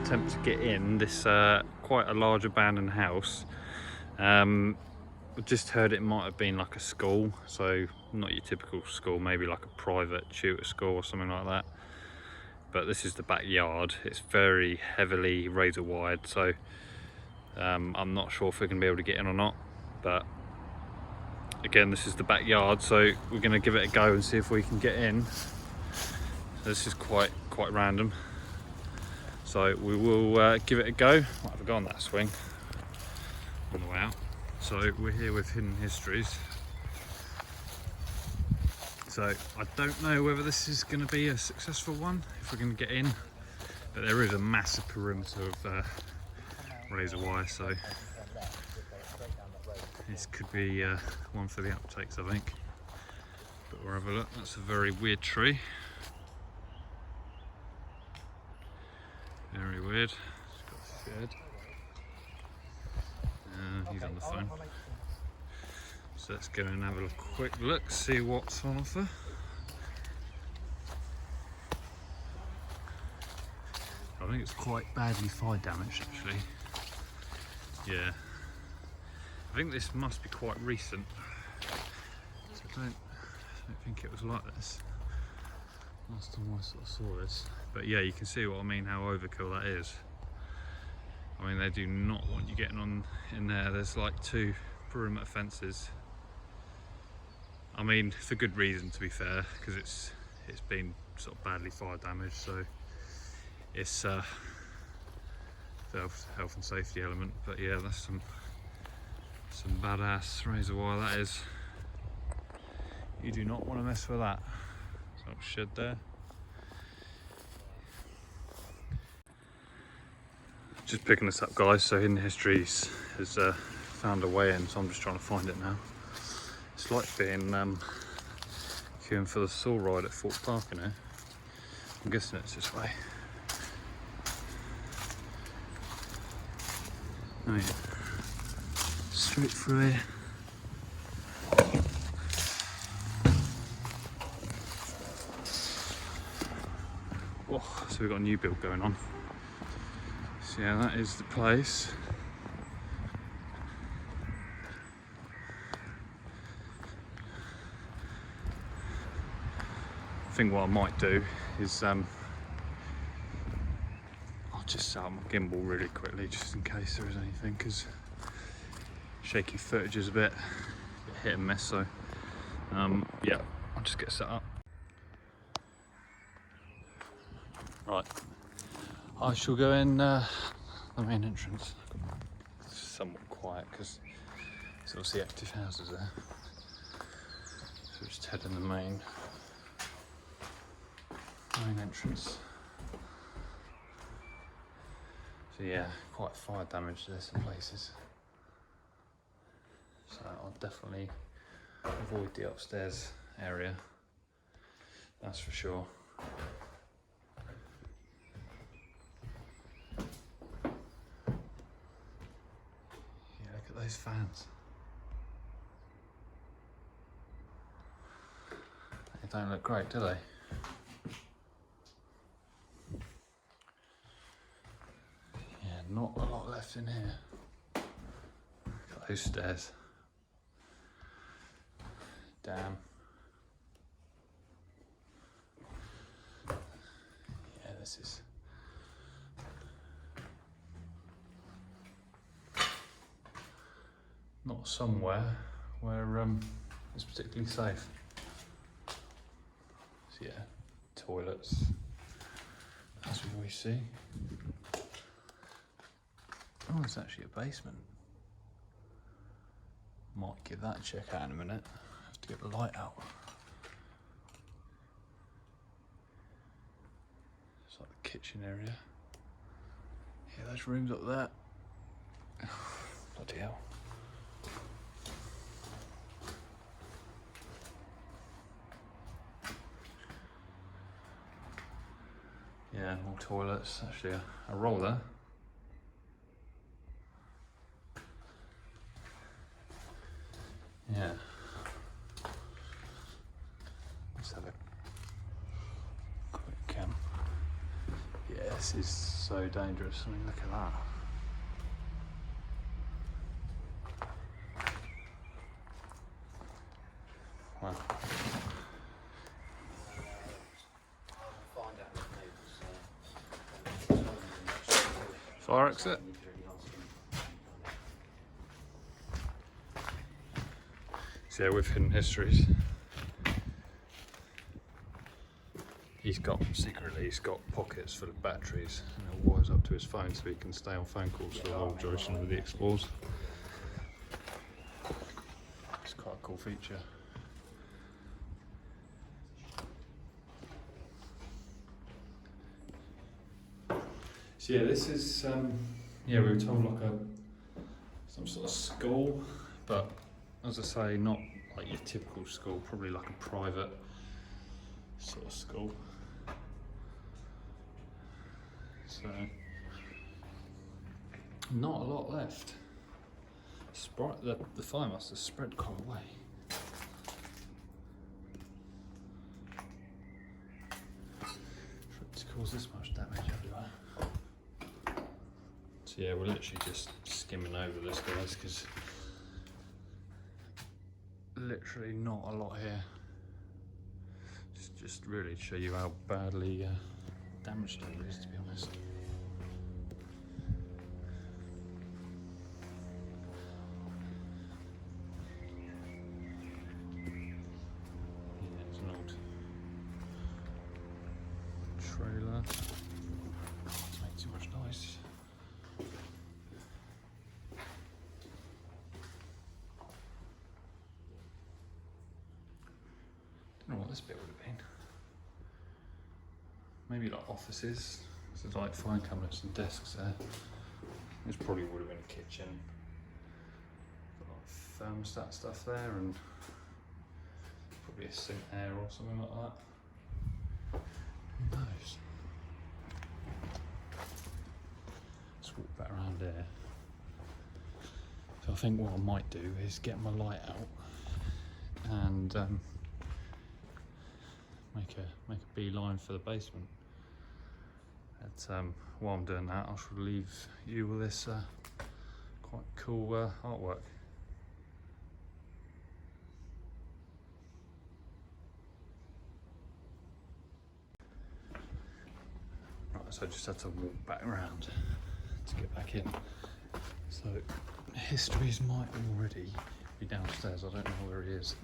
attempt to get in this quite a large abandoned house. I just heard it might have been like a school, so not your typical school, maybe like a private tutor school or something like that. But this is the backyard. It's very heavily razor wired, so I'm not sure if we're going to be able to get in or not. But again, this is the backyard, so we're going to give it a go and see if we can get in. This is quite random, so we will give it a go. Might have a go on that swing on the way out. So we're here with Hidden Histories. So I don't know whether this is going to be a successful one, if we're going to get in, but there is a massive perimeter of razor wire, so this could be one for the uptakes, I think. But we'll have a look. That's a very weird tree. Very weird. It's got a shed. He's on the phone. So let's go and have a quick look, see what's on offer. I think it's quite badly fire damaged, actually. Yeah. I think this must be quite recent. So I don't think it was like this last time I sort of saw this. But yeah, you can see what I mean, how overkill that is. I mean, they do not want you getting on in there. There's like 2 perimeter fences. I mean, for good reason, to be fair, because it's been sort of badly fire damaged, so it's the health and safety element. But yeah, that's some badass razor wire, that is. You do not want to mess with that. So I'll shed there. Just picking this up, guys. So Hidden Histories has found a way in, so I'm just trying to find it now. It's like being queuing for the Saw ride at Fort Park in here. I'm guessing it's this way. Oh yeah, straight through here. Oh, so we've got a new build going on. So yeah, that is the place. I think what I might do is I'll just set up my gimbal really quickly, just in case there is anything, because shaky footage is a bit hit and miss. So yeah, I'll just get set up. Right, I shall go in the main entrance. It's somewhat quiet because there's obviously active houses there. So we'll just head in the main entrance. So yeah, quite fire damage there in places. So I'll definitely avoid the upstairs area, that's for sure. Yeah, look at those fans. They don't look great, do they? Not a lot left in here. Look at those stairs. Damn. Yeah, this is not somewhere where it's particularly safe. So yeah, toilets, as we always see. Oh, it's actually a basement. Might give that a check out in a minute. Have to get the light out. It's like the kitchen area. Yeah, those rooms up there. Bloody hell. Yeah, more toilets. Actually, a roll there. Yeah. Let's have a quick Yeah, this is so dangerous. I mean, look at that. Wow. Fire exit. So yeah, with Hidden Histories, he's got pockets full of batteries, and it wires up to his phone so he can stay on phone calls for the whole duration of the explores. It's quite a cool feature. So yeah, this is yeah, we were told like some sort of school, but as I say, not like your typical school, probably like a private sort of school. So not a lot left. The fire must have spread quite away. For it to cause this much damage everywhere. So yeah, we're literally just skimming over this, guys, because literally not a lot here. Just really to show you how badly damaged it is, to be honest. Yeah, it's an old trailer. Doesn't make too much noise. Don't know what this bit would have been. Maybe like offices. So there's like file cabinets and desks there. This probably would have been a kitchen. Got like thermostat stuff there and probably a sink there or something like that. Who knows? Let's walk back around there. So I think what I might do is get my light out and make a beeline for the basement. While I'm doing that, I shall leave you with this quite cool artwork. Right, so I just had to walk back around to get back in. So Histories might already be downstairs. I don't know where he is.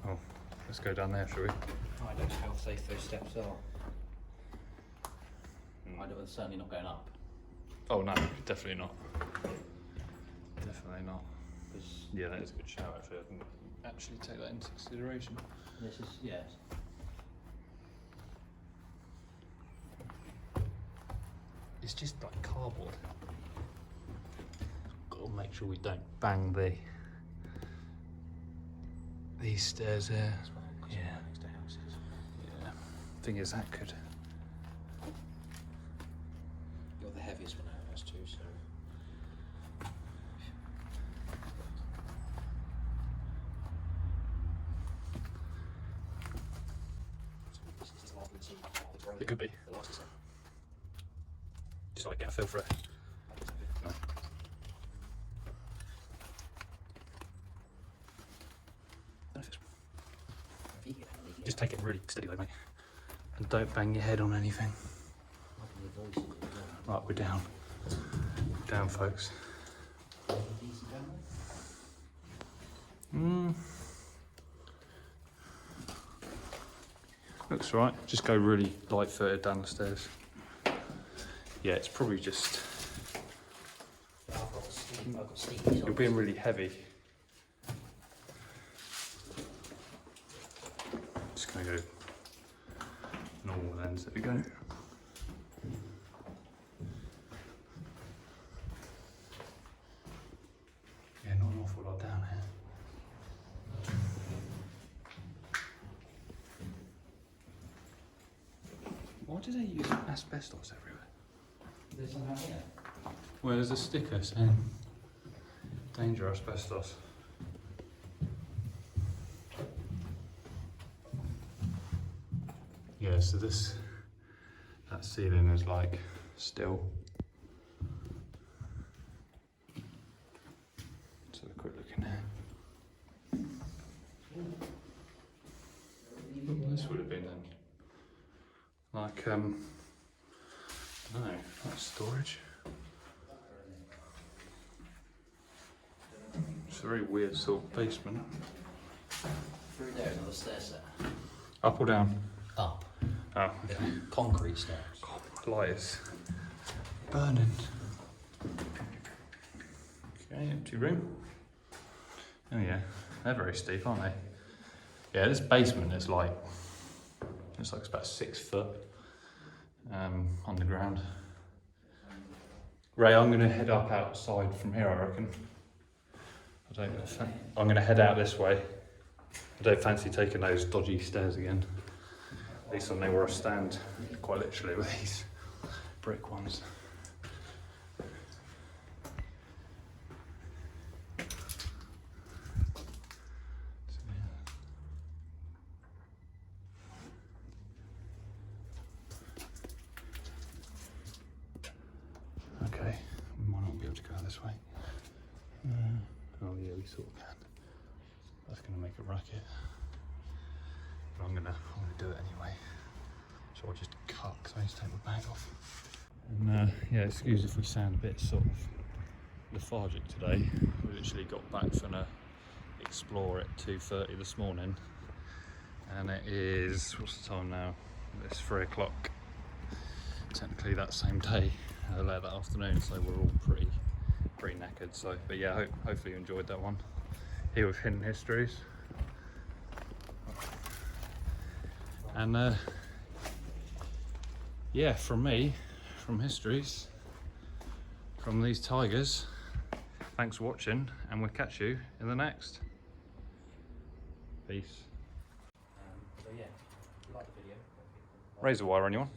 Oh, let's go down there, shall we? I don't know how safe those steps are. I'm certainly not going up. Oh no, definitely not. Definitely not. Yeah, that is a good shout actually. I didn't actually take that into consideration. This is, yes. It's just like cardboard. Got to make sure we don't bang these stairs there. Yeah. Next to houses. Yeah. Thing is, that could. You're the heaviest one out of us two, so. This is the last we've seen of the road. It could be. The last descent. Just like get a feel for it. No. Just take it really steady though, mate. And don't bang your head on anything. Right, we're down. We're down, folks. Looks right. Just go really light-footed down the stairs. Yeah, it's probably just... You're being really heavy. Just gonna go normal lens. There we go. Yeah, not an awful lot down here. Why do they use asbestos everywhere? There's some out here. Well, there's a sticker saying danger asbestos. Yeah, so that That ceiling is like still. Let's have a quick look in there. Ooh, this would have been then. Like, I don't know, like storage. It's a very weird sort of basement. Through there, another stair set. Up or down? Up. Oh, okay. Concrete stairs. God, my light is burning. Okay, empty room. Oh yeah, they're very steep, aren't they? Yeah, this basement is like, it's like about 6 foot underground. Ray, I'm gonna head up outside from here, I reckon. I'm gonna head out this way. I don't fancy taking those dodgy stairs again. At least I know where I stand, quite literally, with these brick ones. Okay, we might not be able to go this way. Oh yeah, we sort of can. That's going to make a racket. But I'm gonna do it anyway. So I'll just cut, because I need to take my bag off. And yeah, excuse if we sound a bit sort of lethargic today. We literally got back from a explore at 2:30 this morning. And it is, what's the time now? It's 3 o'clock. Technically that same day, late that afternoon, so we're all pretty knackered. So, but yeah, hopefully you enjoyed that one. Here with Hidden Histories. And yeah, from me, from Histories, from these tigers, thanks for watching, and we'll catch you in the next. Peace. So yeah, if you like the video, Razor wire, anyone?